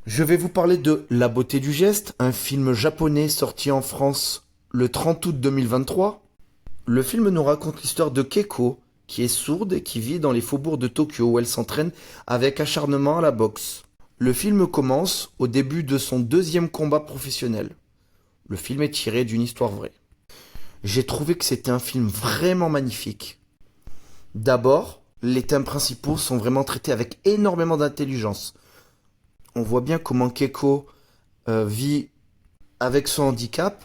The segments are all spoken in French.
Je vais vous parler de La beauté du geste, un film japonais sorti en France le 30 août 2023. Le film nous raconte l'histoire de Keiko, qui est sourde et qui vit dans les faubourgs de Tokyo où elle s'entraîne avec acharnement à la boxe. Le film commence au début de son deuxième combat professionnel. Le film est tiré d'une histoire vraie. J'ai trouvé que c'était un film vraiment magnifique. D'abord, les thèmes principaux sont vraiment traités avec énormément d'intelligence. On voit bien comment Keiko vit avec son handicap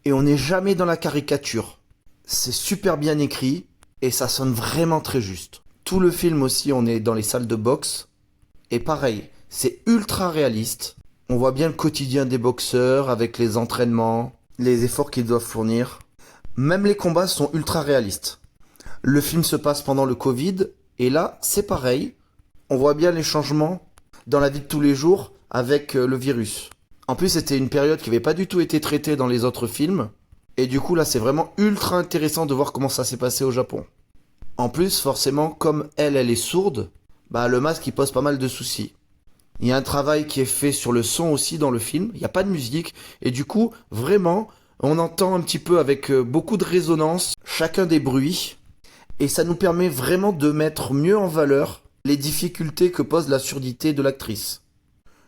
et on n'est jamais dans la caricature. C'est super bien écrit et ça sonne vraiment très juste. Tout le film aussi, on est dans les salles de boxe et pareil, c'est ultra réaliste. On voit bien le quotidien des boxeurs avec les entraînements, les efforts qu'ils doivent fournir. Même les combats sont ultra réalistes. Le film se passe pendant le Covid et là, c'est pareil. On voit bien les changements dans la vie de tous les jours avec le virus. En plus, c'était une période qui n'avait pas du tout été traitée dans les autres films. Et du coup, là, c'est vraiment ultra intéressant de voir comment ça s'est passé au Japon. En plus, forcément, comme elle est sourde, bah le masque, il pose pas mal de soucis. Il y a un travail qui est fait sur le son aussi dans le film. Il n'y a pas de musique. Et du coup, vraiment, on entend un petit peu avec beaucoup de résonance chacun des bruits. Et ça nous permet vraiment de mettre mieux en valeur les difficultés que pose la surdité de l'actrice.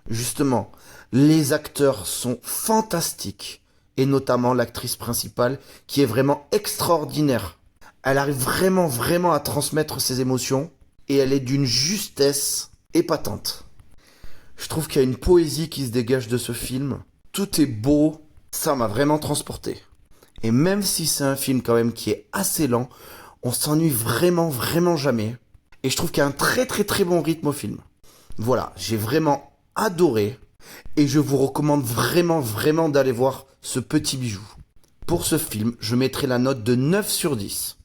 Justement, les acteurs sont fantastiques, et notamment l'actrice principale qui est vraiment extraordinaire. Elle arrive vraiment à transmettre ses émotions, et elle est d'une justesse épatante. Je trouve qu'il y a une poésie qui se dégage de ce film. Tout est beau, ça m'a vraiment transporté. Et même si c'est un film quand même qui est assez lent, on s'ennuie vraiment jamais. Et je trouve qu'il y a un très bon rythme au film. Voilà, j'ai vraiment adoré. Et je vous recommande vraiment d'aller voir ce petit bijou. Pour ce film, je mettrai la note de 9 sur 10.